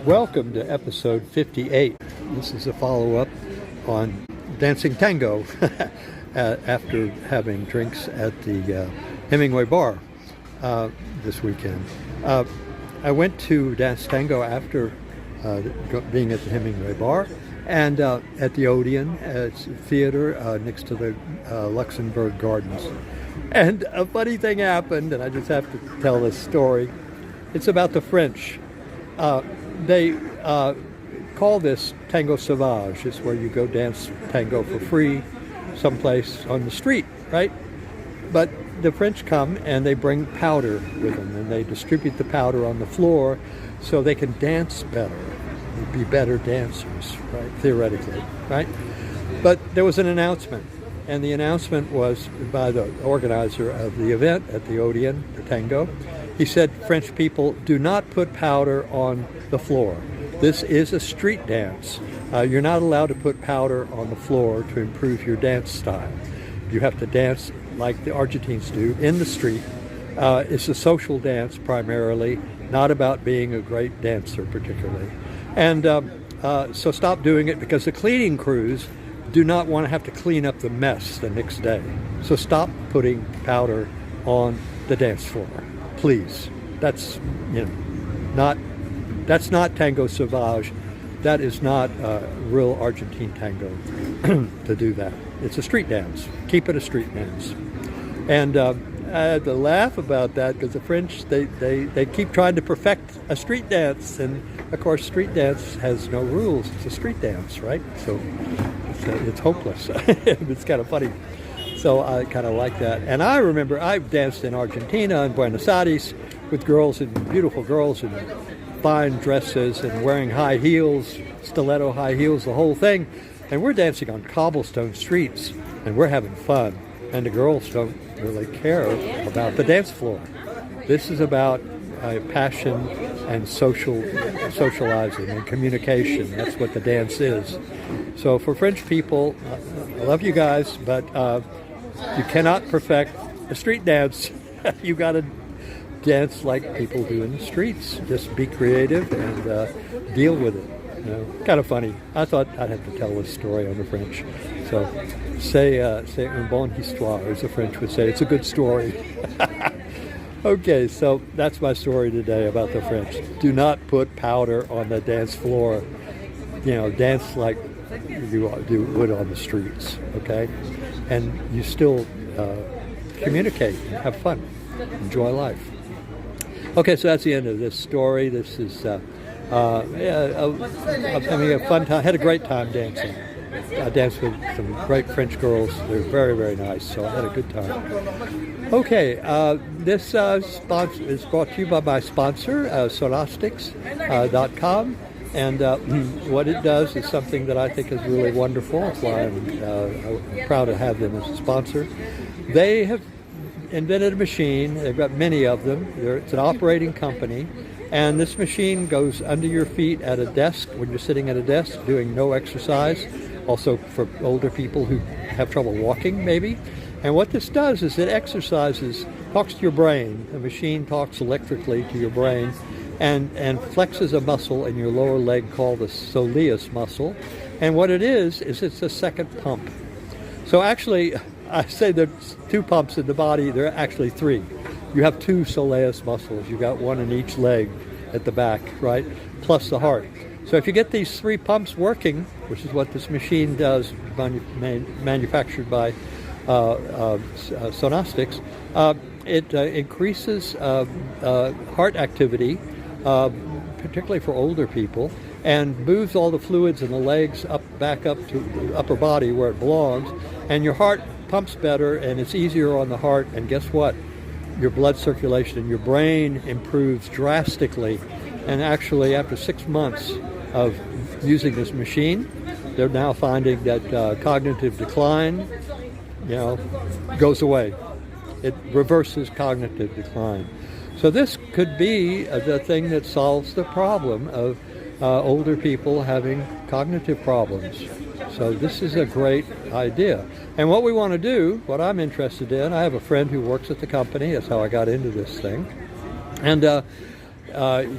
Welcome to episode 58. This is a follow-up on dancing tango after having drinks at the Hemingway Bar this weekend. I went to dance tango after being at the Hemingway Bar and at the Odeon, it's a theater next to the Luxembourg Gardens. And a funny thing happened, and I just have to tell this story. It's about the French. They call this Tango Sauvage. It's where you go dance tango for free someplace on the street, right? But the French come and they bring powder with them, and they distribute the powder on the floor so they can dance better, be better dancers, right? Theoretically, right? But there was an announcement, and the announcement was by the organizer of the event at the Odeon, the tango. He said, French people, do not put powder on the floor. This is a street dance. You're not allowed to put powder on the floor to improve your dance style. You have to dance like the Argentines do in the street. It's a social dance primarily, not about being a great dancer particularly. And so stop doing it, because the cleaning crews do not want to have to clean up the mess the next day. So stop putting powder on the dance floor. Please. That's that's not Tango Sauvage. That is not real Argentine tango to do that. It's a street dance. Keep it a street dance. And I had to laugh about that, because the French, they keep trying to perfect a street dance, and of course street dance has no rules. It's a street dance, right? So it's hopeless. It's kind of funny. So I kind of like that. And I remember I've danced in Argentina and Buenos Aires with girls, and beautiful girls in fine dresses and wearing high heels, stiletto high heels, the whole thing. And we're dancing on cobblestone streets, and we're having fun. And the girls don't really care about the dance floor. This is about passion and socializing and communication. That's what the dance is. So for French people, I love you guys, but you cannot perfect a street dance. You got to dance like people do in the streets. Just be creative and deal with it. Kind of funny. I thought I'd have to tell this story on the French. So say une bonne histoire, as the French would say. It's a good story. Okay, so that's my story today about the French. Do not put powder on the dance floor. Dance like you would on the streets, okay? And you still communicate and have fun. Enjoy life. Okay, so that's the end of this story. This is I'm having a fun time. Had a great time dancing. I danced with some great French girls. They're very, very nice, so I had a good time. Okay, this sponsor is brought to you by my sponsor, Sonastics.com. And what it does is something that I think is really wonderful. That's why I'm proud to have them as a sponsor. They have invented a machine. They've got many of them. It's an operating company. And this machine goes under your feet at a desk when you're sitting at a desk doing no exercise. Also for older people who have trouble walking, maybe. And what this does is it talks to your brain. The machine talks electrically to your brain and flexes a muscle in your lower leg called the soleus muscle. And what it is it's a second pump. So actually, I say there's two pumps in the body. There are actually three. You have two soleus muscles. You've got one in each leg at the back, right? Plus the heart. So if you get these three pumps working, which is what this machine does, manufactured by Sonastics, it increases heart activity, particularly for older people, and moves all the fluids in the legs back up to the upper body where it belongs, and your heart pumps better, and it's easier on the heart, and guess what? Your blood circulation in your brain improves drastically. And actually, after 6 months of using this machine, they're now finding that cognitive decline, goes away. It reverses cognitive decline. So this could be the thing that solves the problem of older people having cognitive problems. So this is a great idea. And what we want to do, what I'm interested in, I have a friend who works at the company. That's how I got into this thing. And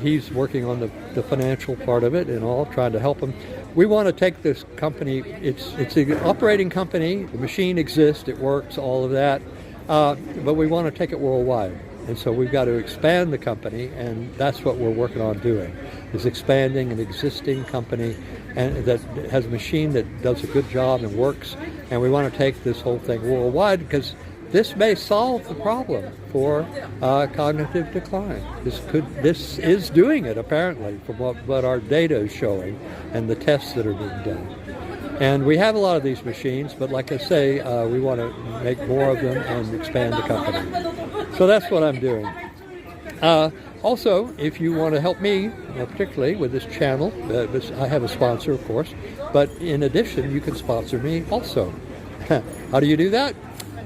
he's working on the financial part of it and all, trying to help him. We want to take this company, it's an operating company, the machine exists, it works, all of that, but we want to take it worldwide. And so we've got to expand the company, and that's what we're working on doing, is expanding an existing company and that has a machine that does a good job and works, and we want to take this whole thing worldwide because this may solve the problem for cognitive decline. This is doing it, apparently, from what our data is showing and the tests that are being done. And we have a lot of these machines, but like I say, we want to make more of them and expand the company. So that's what I'm doing. Also, if you want to help me, particularly with this channel, I have a sponsor, of course, but in addition, you can sponsor me also. How do you do that?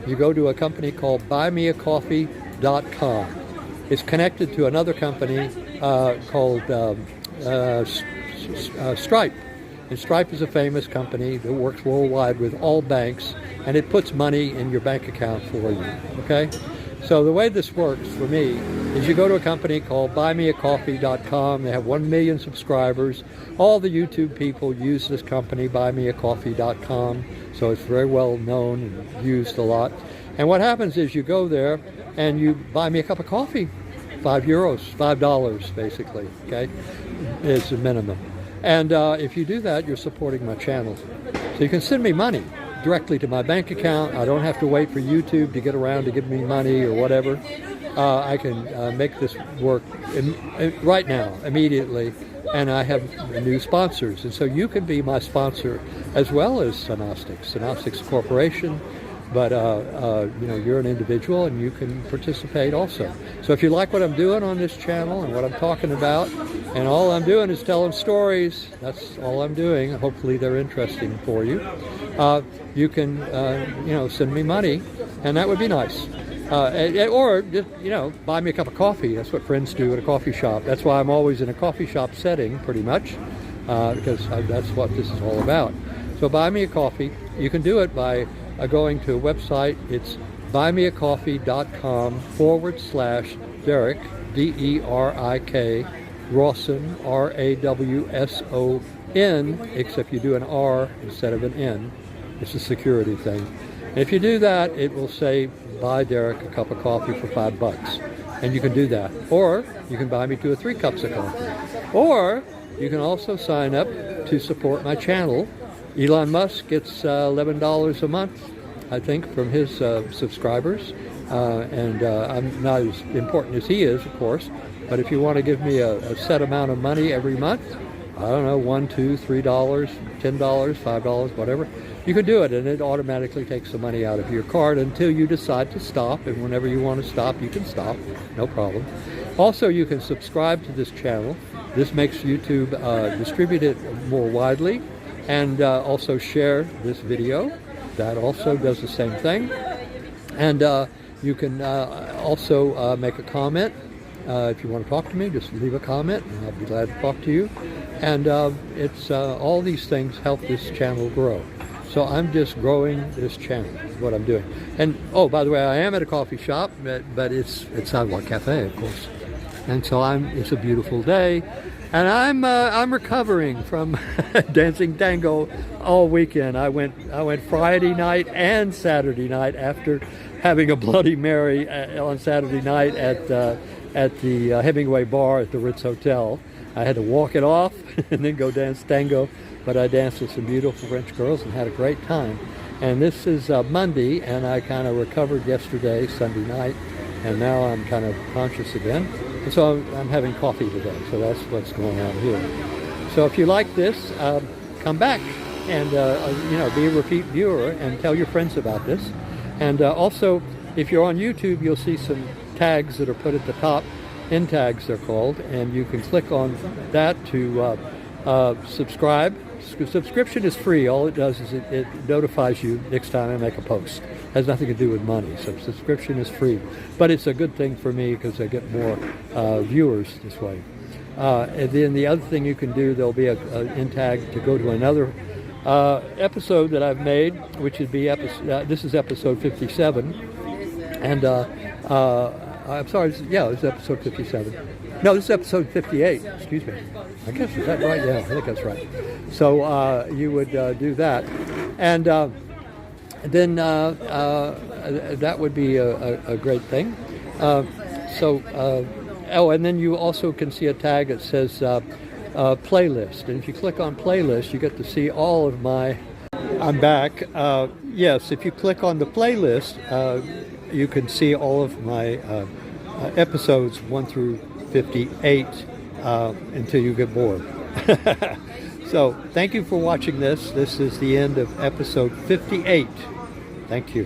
You go to a company called buymeacoffee.com. It's connected to another company called Stripe. And Stripe is a famous company that works worldwide with all banks, and it puts money in your bank account for you, okay? So the way this works for me is you go to a company called buymeacoffee.com. They have 1 million subscribers. All the YouTube people use this company, buymeacoffee.com, so it's very well known and used a lot. And what happens is you go there and you buy me a cup of coffee, €5, $5 basically, okay? It's a minimum. And if you do that, you're supporting my channel. So you can send me money directly to my bank account. I don't have to wait for YouTube to get around to give me money or whatever. I can make this work right now, immediately, and I have new sponsors. And so you can be my sponsor as well as Synostics. Synostics Corporation, but you're an individual and you can participate also. So if you like what I'm doing on this channel and what I'm talking about, and all I'm doing is telling stories, that's all I'm doing. Hopefully they're interesting for you. You can, send me money, and that would be nice. Or just, buy me a cup of coffee. That's what friends do at a coffee shop. That's why I'm always in a coffee shop setting, pretty much, because that's what this is all about. So buy me a coffee. You can do it by going to a website. It's buymeacoffee.com/Derek, DERIK, Rawson, RAWSON, except you do an R instead of an N. It's a security thing. And if you do that, it will say, buy Derek a cup of coffee for $5. And you can do that. Or you can buy me 2 or 3 cups of coffee. Or you can also sign up to support my channel. Elon Musk gets $11 a month, I think, from his subscribers. And I'm not as important as he is, of course. But if you want to give me a set amount of money every month, I don't know, $1, $2, $3, $10, $5, whatever, you can do it, and it automatically takes the money out of your card until you decide to stop, and whenever you want to stop, you can stop, no problem. Also, you can subscribe to this channel. This makes YouTube distribute it more widely, and also share this video. That also does the same thing. And you can also make a comment. If you want to talk to me, just leave a comment, and I'll be glad to talk to you. And it's all these things help this channel grow. So I'm just growing this channel, is what I'm doing. And, oh, by the way, I am at a coffee shop, but it's Sidewalk Cafe, of course. And so it's a beautiful day. And I'm recovering from dancing tango all weekend. I went Friday night and Saturday night after having a Bloody Mary on Saturday night at the Hemingway Bar at the Ritz Hotel. I had to walk it off and then go dance tango, but I danced with some beautiful French girls and had a great time. And this is Monday, and I kind of recovered yesterday, Sunday night, and now I'm kind of conscious again. And so I'm having coffee today, so that's what's going on here. So if you like this, come back and be a repeat viewer and tell your friends about this. And also, if you're on YouTube, you'll see some tags that are put at the top, end tags they're called, and you can click on that to subscribe. Subscription is free. All it does is it notifies you next time I make a post. It has nothing to do with money. So subscription is free, but it's a good thing for me because I get more viewers this way. And then the other thing you can do, there'll be an end tag to go to another episode that I've made, which would be this is episode 57, and I'm sorry, yeah, it's episode 57. No, this is episode 58. Excuse me. I guess, is that right? Yeah, I think that's right. So you would do that. And then that would be a great thing. Oh, and then you also can see a tag that says playlist. And if you click on playlist, you get to see all of my... I'm back. Yes, if you click on the playlist, you can see all of my episodes 1 through 58 until you get bored. So thank you for watching this. This is the end of episode 58. Thank you.